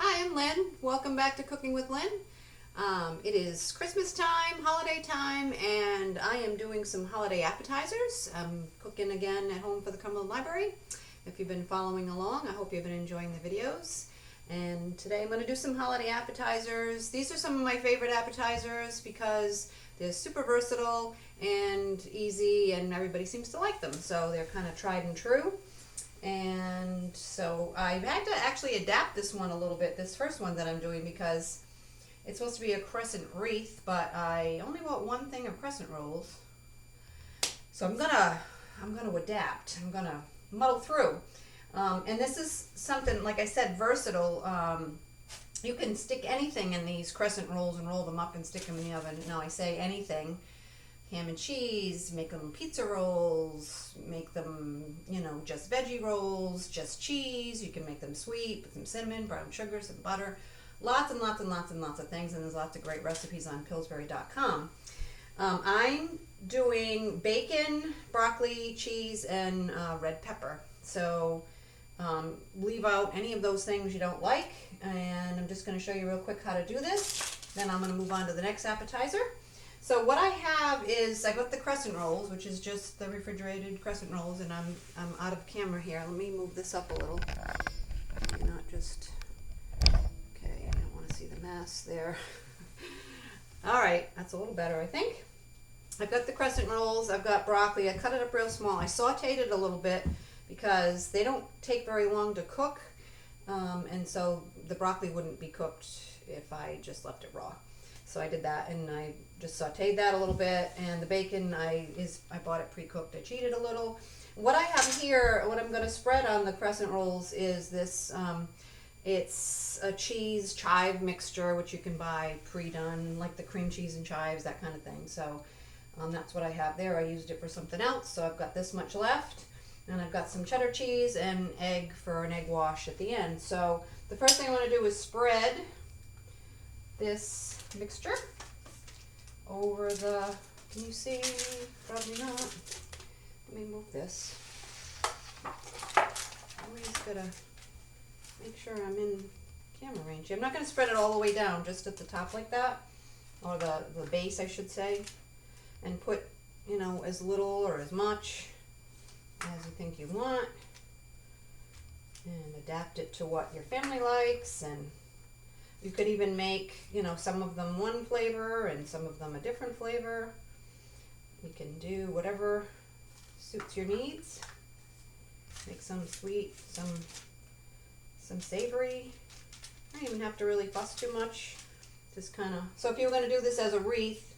Hi, I'm Lynn. Welcome back to Cooking with Lynn. It is Christmas time, holiday time, and I am doing some holiday appetizers. I'm cooking again at home for the Cumberland Library. If you've been following along, I hope you've been enjoying the videos. And today I'm going to do some holiday appetizers. These are some of my favorite appetizers because they're super versatile and easy, and everybody seems to like them. So they're kind of tried and true. And so I had to actually adapt this one a little bit, this first one that I'm doing, because it's supposed to be a crescent wreath, but I only bought one thing of crescent rolls. So I'm gonna adapt. I'm gonna muddle through. And this is something, like I said, versatile. You can stick anything in these crescent rolls and roll them up and stick them in the oven. Now I say anything. Ham and cheese, make them pizza rolls, make them, just veggie rolls, just cheese. You can make them sweet, put some cinnamon, brown sugar, some butter. Lots and lots and lots and lots of things, and there's lots of great recipes on Pillsbury.com. I'm doing bacon, broccoli, cheese, and red pepper. So leave out any of those things you don't like, and I'm just going to show you real quick how to do this. Then I'm going to move on to the next appetizer. So what I have is, I got the crescent rolls, which is just the refrigerated crescent rolls, and I'm out of camera here. Let me move this up a little. Not just, okay, I don't want to see the mess there. All right, that's a little better, I think. I've got the crescent rolls, I've got broccoli. I cut it up real small. I sauteed it a little bit because they don't take very long to cook, and so the broccoli wouldn't be cooked if I just left it raw. So I did that, and I just sauteed that a little bit. And the bacon, I bought it pre-cooked. I cheated a little. What I have here, what I'm going to spread on the crescent rolls is this. It's a cheese chive mixture, which you can buy pre-done, like the cream cheese and chives, that kind of thing. So that's what I have there. I used it for something else, so I've got this much left. And I've got some cheddar cheese and egg for an egg wash at the end. So the first thing I want to do is spread this mixture over the, can you see? Probably not. Let me move this. Always gotta make sure I'm in camera range. I'm not gonna spread it all the way down, just at the top like that, or the base I should say, and put, as little or as much as you think you want, and adapt it to what your family likes. And you could even make, some of them one flavor and some of them a different flavor. You can do whatever suits your needs. Make some sweet, some savory. I don't even have to really fuss too much. Just kind of, so if you're going to do this as a wreath,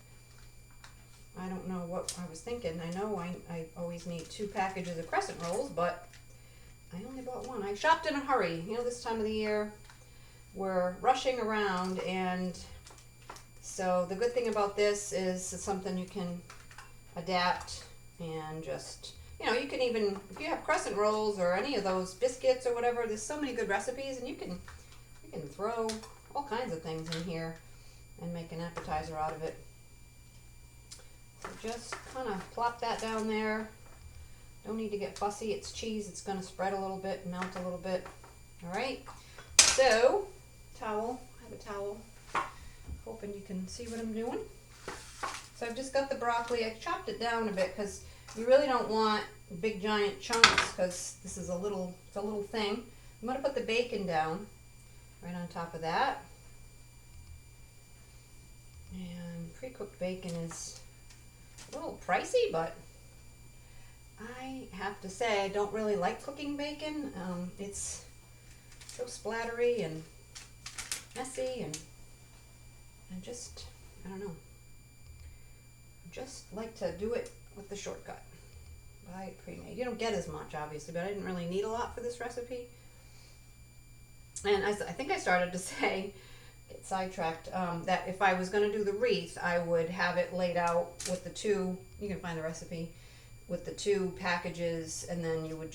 I don't know what I was thinking. I know I always need 2 packages of crescent rolls, but I only bought one. I shopped in a hurry. This time of the year, we're rushing around, and so the good thing about this is it's something you can adapt and just, you can even, if you have crescent rolls or any of those biscuits or whatever, there's so many good recipes, and you can throw all kinds of things in here and make an appetizer out of it. So just kind of plop that down there. Don't need to get fussy. It's cheese. It's going to spread a little bit, melt a little bit. All right. So, towel. I have a towel. Hoping you can see what I'm doing. So I've just got the broccoli. I chopped it down a bit because you really don't want big giant chunks, because this is it's a little thing. I'm going to put the bacon down right on top of that. And pre-cooked bacon is a little pricey, but I have to say I don't really like cooking bacon. It's so splattery and messy, and I don't know. I just like to do it with the shortcut. Buy it pre-made. You don't get as much, obviously, but I didn't really need a lot for this recipe. And I think I started to say, get sidetracked, that if I was going to do the wreath, I would have it laid out with the 2, you can find the recipe, with the 2 packages, and then you would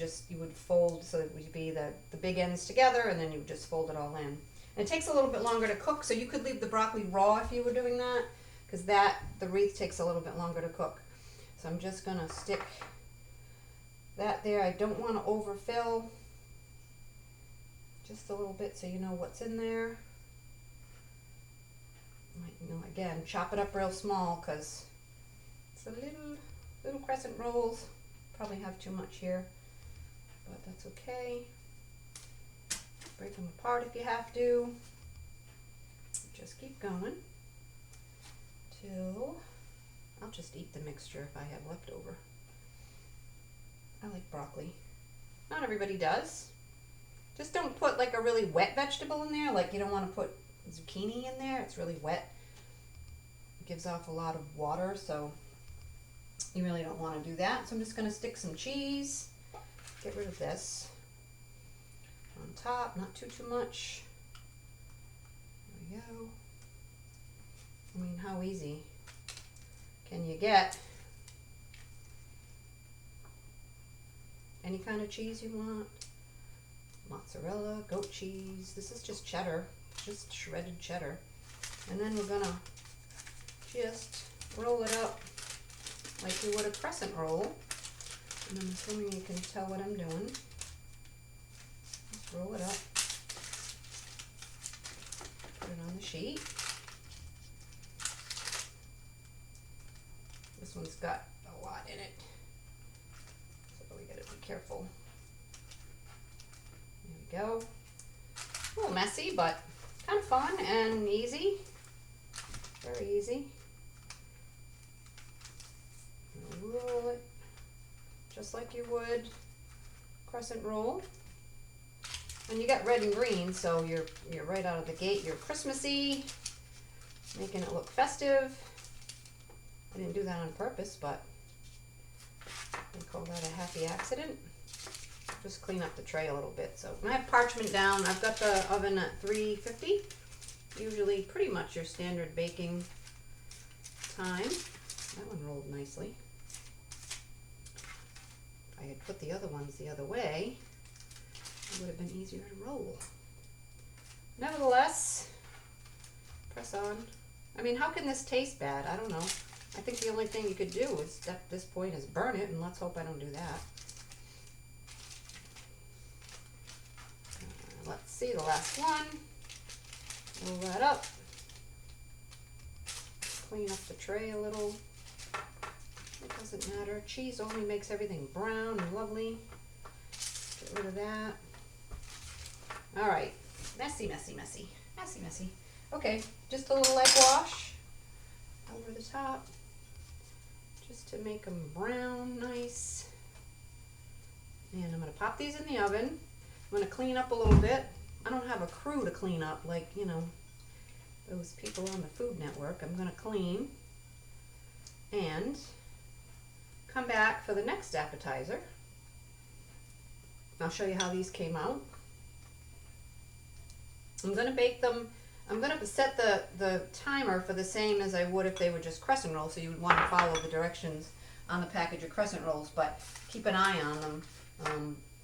fold, so it would be the big ends together, and then you would just fold it all in. And it takes a little bit longer to cook, so you could leave the broccoli raw if you were doing that, because the wreath takes a little bit longer to cook. So I'm just going to stick that there. I don't want to overfill. just a little bit so you know what's in there. Again, chop it up real small because it's a little crescent rolls. Probably have too much here, but that's okay. Break them apart if you have to. Just keep going till I'll just eat the mixture if I have leftover. I like broccoli. Not everybody does. Just don't put like a really wet vegetable in there. Like you don't want to put zucchini in there. It's really wet. It gives off a lot of water, so you really don't want to do that. So I'm just going to stick some cheese. Get rid of this. On top, not too much. There we go. I mean, how easy can you get? Any kind of cheese you want. Mozzarella, goat cheese. This is just cheddar, just shredded cheddar. And then we're gonna just roll it up like you would a crescent roll. And I'm assuming you can tell what I'm doing. Just roll it up. Put it on the sheet. This one's got a lot in it, so we gotta be careful. There we go. A little messy, but kind of fun and easy. Very easy. Roll it just like you would crescent roll. And you got red and green, so you're right out of the gate. You're Christmassy, making it look festive. I didn't do that on purpose, but I call that a happy accident. Just clean up the tray a little bit. So I have parchment down. I've got the oven at 350. Usually pretty much your standard baking time. That one rolled nicely. If I had put the other ones the other way, it would have been easier to roll. Nevertheless, press on. I mean, how can this taste bad? I don't know. I think the only thing you could do is at this point is burn it, and let's hope I don't do that. Let's see the last one. Roll that up. Clean up the tray a little. It doesn't matter. Cheese only makes everything brown and lovely. Get rid of that. All right. Messy, messy, messy. Messy, messy. Okay, just a little egg wash over the top. Just to make them brown nice. And I'm going to pop these in the oven. I'm going to clean up a little bit. I don't have a crew to clean up like, you know, those people on the Food Network. I'm going to clean and come back for the next appetizer. I'll show you how these came out. I'm going to bake them. I'm going to set the timer for the same as I would if they were just crescent rolls, so you would want to follow the directions on the package of crescent rolls, but keep an eye on them.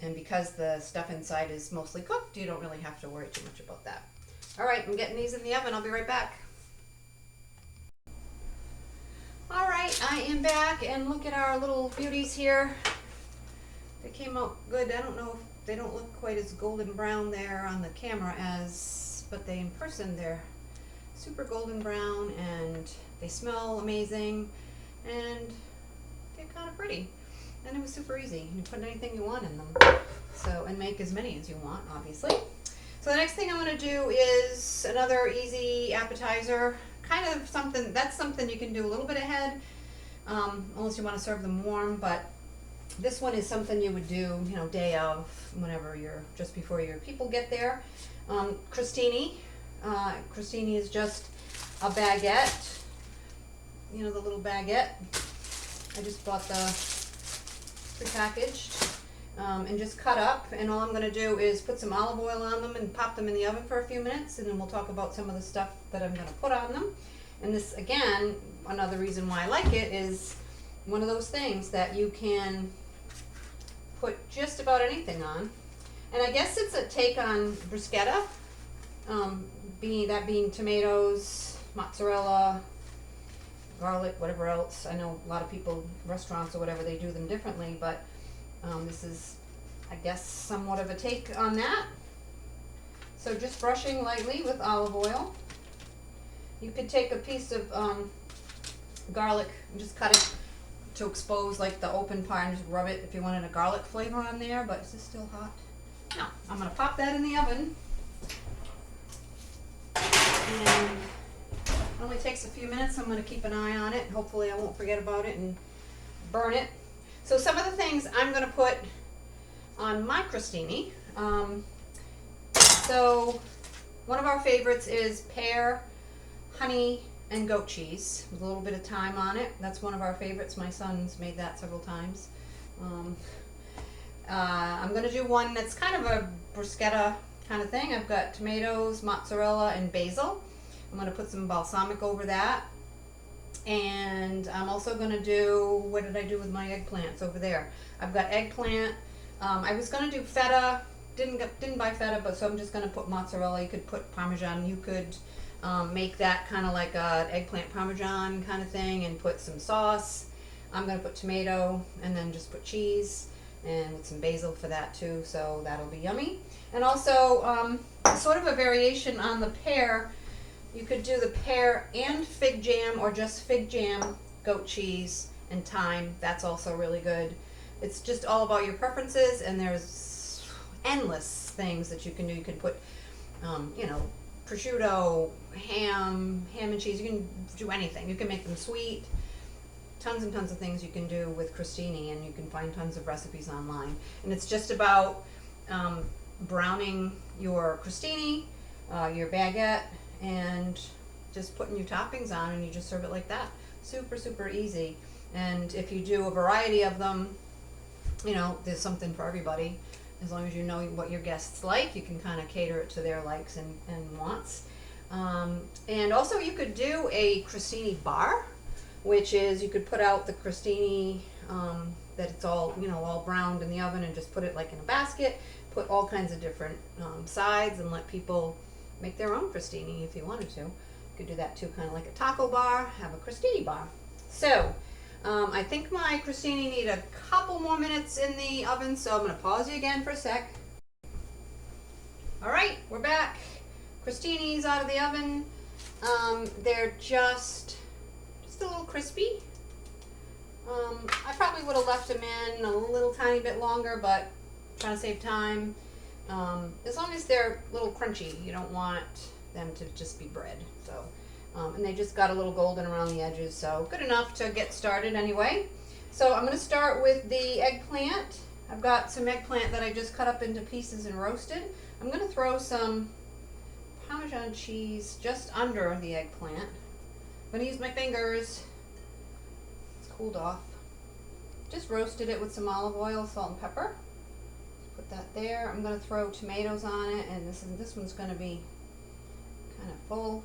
And because the stuff inside is mostly cooked, you don't really have to worry too much about that. All right, I'm getting these in the oven. I'll be right back. All right, I am back, and look at our little beauties here. They came out good. I don't know if they don't look quite as golden brown there on the camera but they in person they're super golden brown, and they smell amazing, and they're kind of pretty. And it was super easy. You put anything you want in them. So, and make as many as you want, obviously. So the next thing I'm going to do is another easy appetizer. Kind of something, that's something you can do a little bit ahead, unless you want to serve them warm, but this one is something you would do, you know, day of, whenever just before your people get there. Crostini. Crostini is just a baguette. You know, the little baguette. I just bought the prepackaged and just cut up, and all I'm going to do is put some olive oil on them and pop them in the oven for a few minutes, and then we'll talk about some of the stuff that I'm going to put on them. And this, again, another reason why I like it is one of those things that you can put just about anything on. And I guess it's a take on bruschetta, being tomatoes, mozzarella, garlic, whatever else. I know a lot of people, restaurants or whatever, they do them differently, but this is, I guess, somewhat of a take on that. So just brushing lightly with olive oil. You could take a piece of garlic and just cut it to expose like the open part and just rub it if you wanted a garlic flavor on there, but is this still hot? No, I'm gonna pop that in the oven. And it only takes a few minutes. I'm gonna keep an eye on it. Hopefully I won't forget about it and burn it. So some of the things I'm gonna put on my crostini. So one of our favorites is pear, honey, and goat cheese with a little bit of thyme on it. That's one of our favorites. My son's made that several times. I'm going to do one that's kind of a bruschetta kind of thing. I've got tomatoes, mozzarella, and basil. I'm going to put some balsamic over that. And I'm also going to do, what did I do with my eggplants over there? I've got eggplant. I was going to do feta. Didn't buy feta, but so I'm just going to put mozzarella. You could put Parmesan. You could make that kind of like a eggplant Parmesan kind of thing and put some sauce. I'm going to put tomato and then just put cheese and with some basil for that too, so that'll be yummy. And also sort of a variation on the pear. You could do the pear and fig jam or just fig jam, goat cheese, and thyme. That's also really good. It's just all about your preferences, and there's endless things that you can do. You can put, you know, prosciutto, ham and cheese. You can do anything. You can make them sweet. Tons and tons of things you can do with crostini, and you can find tons of recipes online. And it's just about browning your crostini, your baguette, and just putting your toppings on, and you just serve it like that. Super, super easy. And if you do a variety of them, you know, there's something for everybody. As long as you know what your guests like, you can kind of cater it to their likes and wants. And also you could do a crostini bar, which is you could put out the crostini that it's all, you know, all browned in the oven, and just put it like in a basket, put all kinds of different sides, and let people make their own crostini if you wanted to. You could do that too, kind of like a taco bar, have a crostini bar. So I think my crostini need a couple more minutes in the oven, so I'm going to pause you again for a sec. All right, we're back. Crostini's out of the oven. They're just a little crispy. I probably would have left them in a little tiny bit longer, but I'm trying to save time. As long as they're a little crunchy, you don't want them to just be bread. So, and they just got a little golden around the edges, so good enough to get started anyway. So I'm going to start with the eggplant. I've got some eggplant that I just cut up into pieces and roasted. I'm going to throw some Parmesan cheese just under the eggplant. I'm going to use my fingers. It's cooled off. Just roasted it with some olive oil, salt and pepper. Put that there. I'm going to throw tomatoes on it, and this one's going to be kind of full,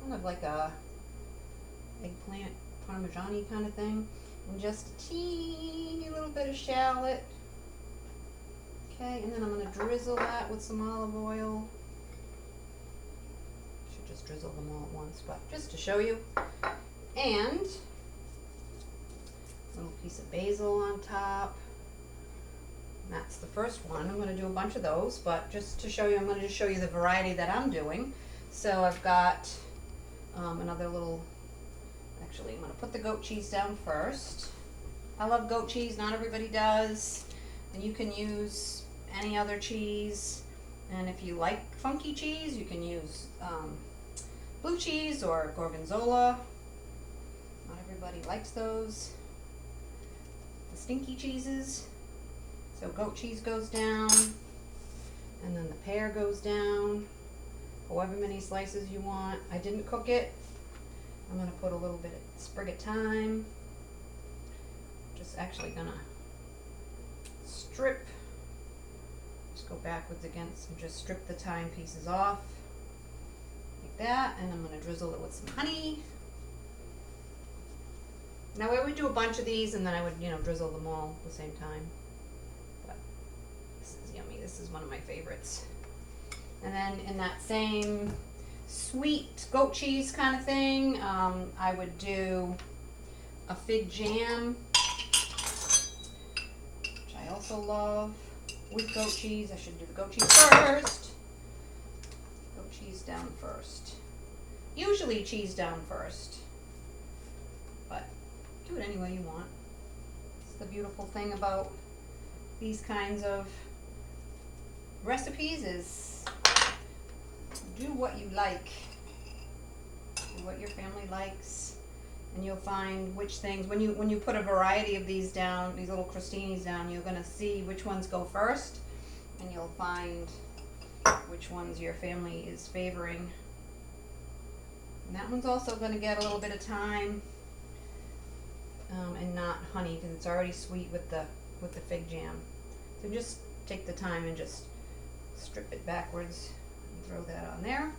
kind of like a eggplant Parmesan-y kind of thing. And just a teeny little bit of shallot. Okay, and then I'm going to drizzle that with some olive oil. Should just drizzle them all at once, but just to show you. And a little piece of basil on top. And that's the first one. I'm going to do a bunch of those, but just to show you, I'm going to just show you the variety that I'm doing. So I've got another little, actually I'm going to put the goat cheese down first. I love goat cheese, not everybody does. And you can use any other cheese. And if you like funky cheese, you can use blue cheese or gorgonzola. Not everybody likes those. The stinky cheeses. So goat cheese goes down, and then the pear goes down, however many slices you want. I didn't cook it. I'm going to put a little bit of sprig of thyme. Just actually going to strip, just go backwards against and just strip the thyme pieces off, like that, and I'm going to drizzle it with some honey. Now I would do a bunch of these, and then I would, you know, drizzle them all at the same time. This is yummy. This is one of my favorites. And then in that same sweet goat cheese kind of thing, I would do a fig jam, which I also love, with goat cheese. I should do the goat cheese first. cheese down first. Usually cheese down first, but do it any way you want. It's the beautiful thing about these kinds of recipes is do what you like, do what your family likes, and you'll find which things, when you put a variety of these down, these little crostinis down, you're going to see which ones go first, and you'll find which ones your family is favoring. And that one's also going to get a little bit of thyme and not honey, because it's already sweet with the fig jam. So just take the time and just strip it backwards and throw that on there.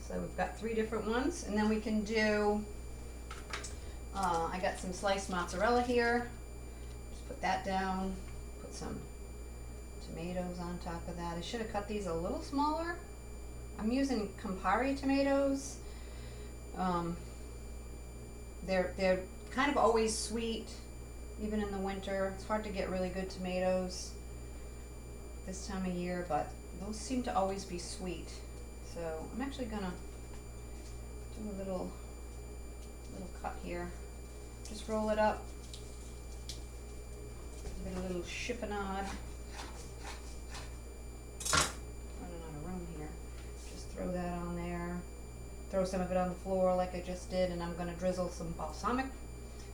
So we've got 3 different ones, and then we can do, I got some sliced mozzarella here. Just put that down, put some tomatoes on top of that. I should have cut these a little smaller. I'm using Campari tomatoes. They're kind of always sweet, even in the winter. It's hard to get really good tomatoes this time of year, but those seem to always be sweet. So I'm actually gonna do a little cut here. Just roll it up, give it a little chiffonade. Running out of room here. Just throw that on there. Throw some of it on the floor like I just did, and I'm gonna drizzle some balsamic.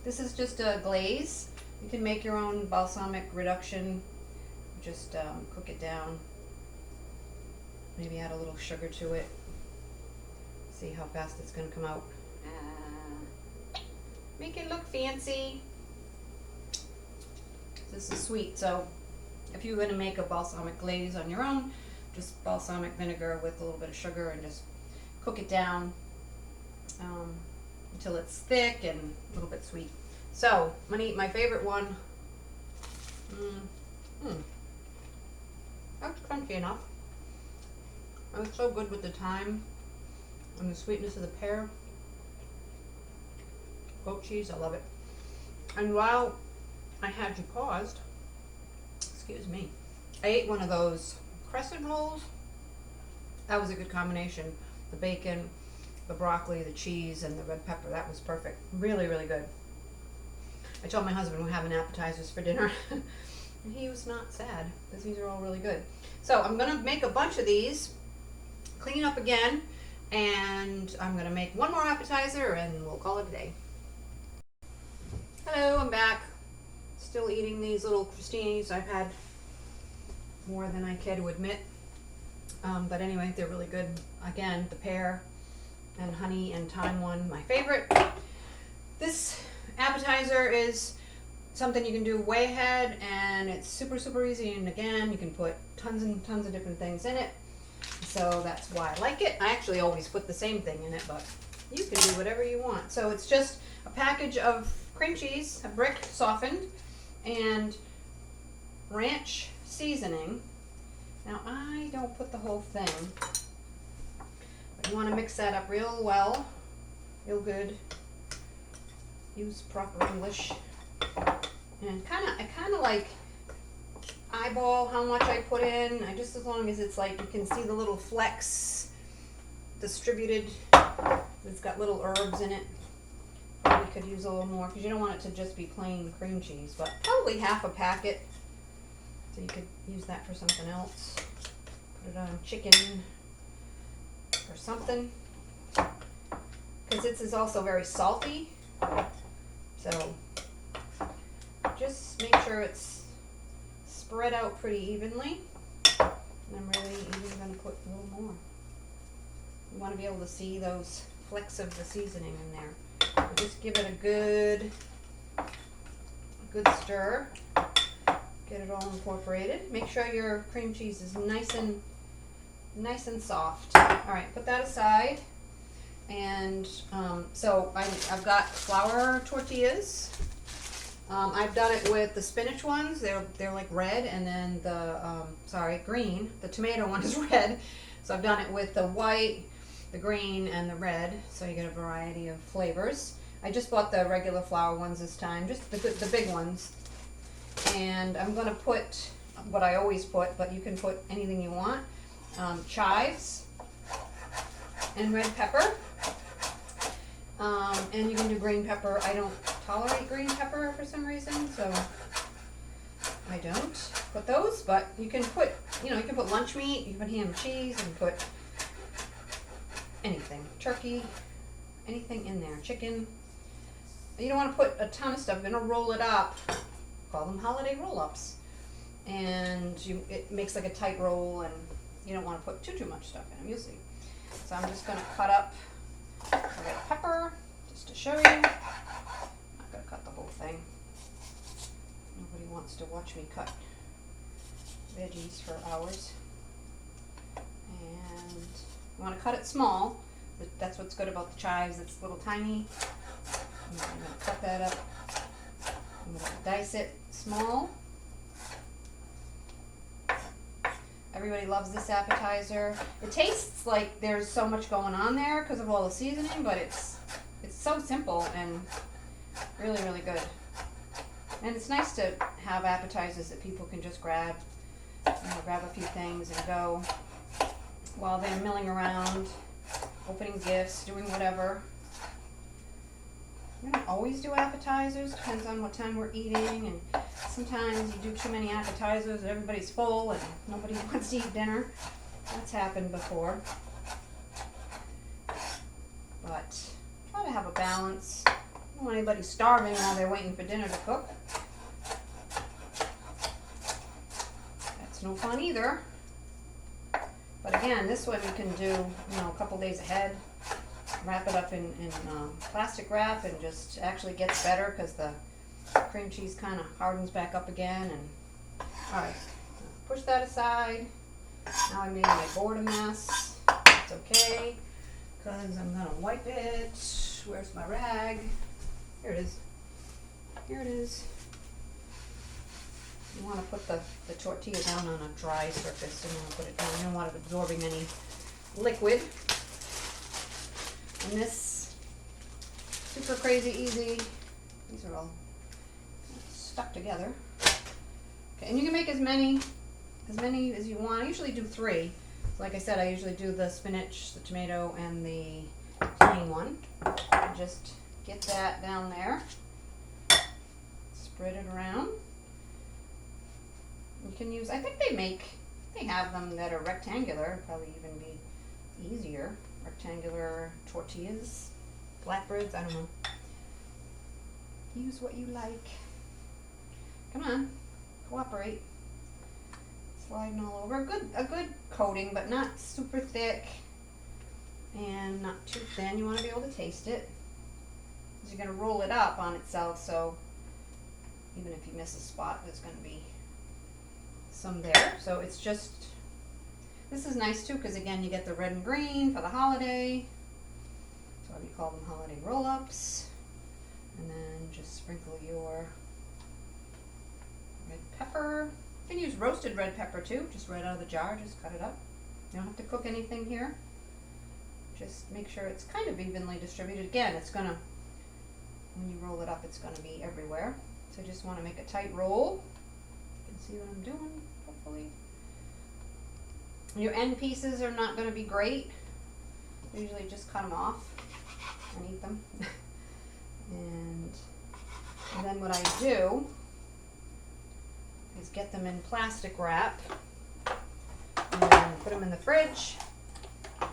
This is just a glaze. You can make your own balsamic reduction. Just cook it down. Maybe add a little sugar to it. See how fast it's gonna come out. Make it look fancy. This is sweet, so if you're gonna make a balsamic glaze on your own, just balsamic vinegar with a little bit of sugar and just cook it down until it's thick and a little bit sweet. So I'm gonna eat my favorite one. That's crunchy enough. It's so good with the thyme and the sweetness of the pear. Goat cheese, I love it. And while I had you paused, excuse me, I ate one of those crescent rolls. That was a good combination. The bacon, the broccoli, the cheese, and the red pepper. That was perfect. Really, really good. I told my husband we're having appetizers for dinner. And he was not sad because these are all really good. So I'm going to make a bunch of these, clean up again, and I'm going to make one more appetizer and we'll call it a day. Hello, I'm back. Still eating these little crostinis. I've had more than I care to admit. But anyway, they're really good. Again, the pear and honey and thyme one, my favorite. This appetizer is something you can do way ahead, and it's super, super easy. And again, you can put tons and tons of different things in it. So that's why I like it. I actually always put the same thing in it, but you can do whatever you want. So it's just a package of cream cheese, a brick softened, and ranch seasoning. Now I don't put the whole thing, but you want to mix that up real well, real good. Use proper English. And I kind of like eyeball how much I put in. Just as long as it's like you can see the little flecks distributed. It's got little herbs in it. Probably could use a little more because you don't want it to just be plain cream cheese, but probably half a packet. So you could use that for something else. Put it on chicken or something. Because this is also very salty. So just make sure it's spread out pretty evenly. And I'm really even going to put a little more. You want to be able to see those flecks of the seasoning in there. So just give it a good stir. Get it all incorporated. Make sure your cream cheese is nice and soft. All right, put that aside. And so I've got flour tortillas. I've done it with the spinach ones. They're like red, and then the green. The tomato one is red. So I've done it with the white, the green, and the red. So you get a variety of flavors. I just bought the regular flour ones this time, just the big ones. And I'm going to put what I always put, but you can put anything you want. Chives. and red pepper. And you can do green pepper. I don't tolerate green pepper for some reason, so I don't put those. But you can put, you can put lunch meat, you can put ham and cheese, you can put anything, turkey, anything in there, chicken. You don't want to put a ton of stuff. You're going to roll it up. Call them holiday roll-ups. And it makes like a tight roll, and you don't want to put too much stuff in them, you'll see. So I'm just going to cut up a red pepper, just to show you. I'm not going to cut the whole thing. Nobody wants to watch me cut veggies for hours. And you want to cut it small. That's what's good about the chives. It's little tiny. I'm going to cut that up. I'm going to dice it small. Everybody loves this appetizer. It tastes like there's so much going on there because of all the seasoning, but it's so simple and really, really good. And it's nice to have appetizers that people can just grab, grab a few things and go while they're milling around, opening gifts, doing whatever. We don't always do appetizers, depends on what time we're eating, and sometimes you do too many appetizers and everybody's full and nobody wants to eat dinner. That's happened before. But try to have a balance. I don't want anybody starving while they're waiting for dinner to cook. That's no fun either. But again, this one you can do, a couple days ahead. Wrap it up in plastic wrap, and just actually gets better because the cream cheese kind of hardens back up again. And all right, push that aside. Now I made my board a mess. It's okay because I'm gonna wipe it. Where's my rag? Here it is. Here it is. You want to put the tortilla down on a dry surface, and then put it down. You don't want it absorbing any liquid. And this, super crazy easy. These are all stuck together. Okay, and you can make as many as you want. I usually do 3. Like I said, I usually do the spinach, the tomato, and the plain one. Just get that down there. Spread it around. You can use, I think they have them that are rectangular, probably even be easier. Rectangular tortillas, flatbreads, I don't know. Use what you like. Come on, cooperate. Sliding all over. A good coating, but not super thick and not too thin. You want to be able to taste it. Because you're going to roll it up on itself, so even if you miss a spot, there's going to be some there. So it's just, this is nice too, because again, you get the red and green for the holiday. So we call them holiday roll-ups. And then just sprinkle your red pepper. You can use roasted red pepper too, just right out of the jar, just cut it up. You don't have to cook anything here. Just make sure it's kind of evenly distributed. Again, it's gonna, when you roll it up, it's gonna be everywhere. So you just want to make a tight roll. You can see what I'm doing, hopefully. Your end pieces are not going to be great. Usually just cut them off and eat them. and then what I do is get them in plastic wrap and then put them in the fridge.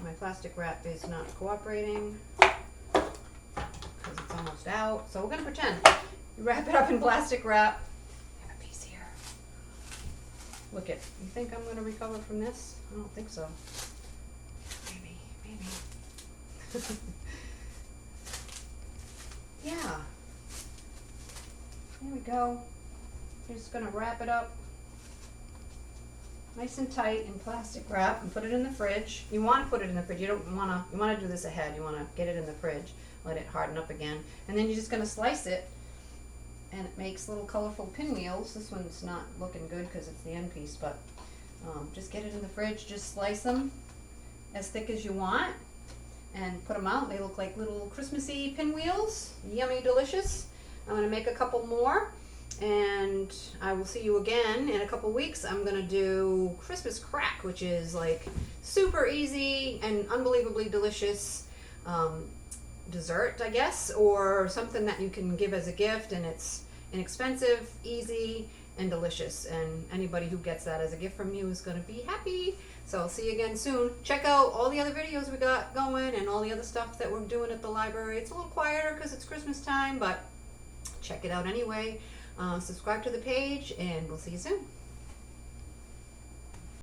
My plastic wrap is not cooperating because it's almost out. So we're going to pretend. You wrap it up in plastic wrap. I have a piece here. Look it. You think I'm going to recover from this? I don't think so. Maybe. Yeah. There we go. You're just going to wrap it up nice and tight in plastic wrap and put it in the fridge. You want to put it in the fridge. You want to do this ahead. You want to get it in the fridge, let it harden up again, and then you're just going to slice it, and it makes little colorful pinwheels. This one's not looking good because it's the end piece, but just get it in the fridge. Just slice them as thick as you want and put them out. They look like little Christmassy pinwheels. Yummy, delicious. I'm going to make a couple more, And I will see you again in a couple weeks. I'm gonna do Christmas crack, which is like super easy and unbelievably delicious dessert, I guess, or something that you can give as a gift, and it's inexpensive, easy, and delicious. And anybody who gets that as a gift from you is gonna be happy. So I'll see you again soon. Check out all the other videos we got going and all the other stuff that we're doing at the library. It's a little quieter because it's Christmas time, but check it out anyway. Subscribe to the page, and we'll see you soon.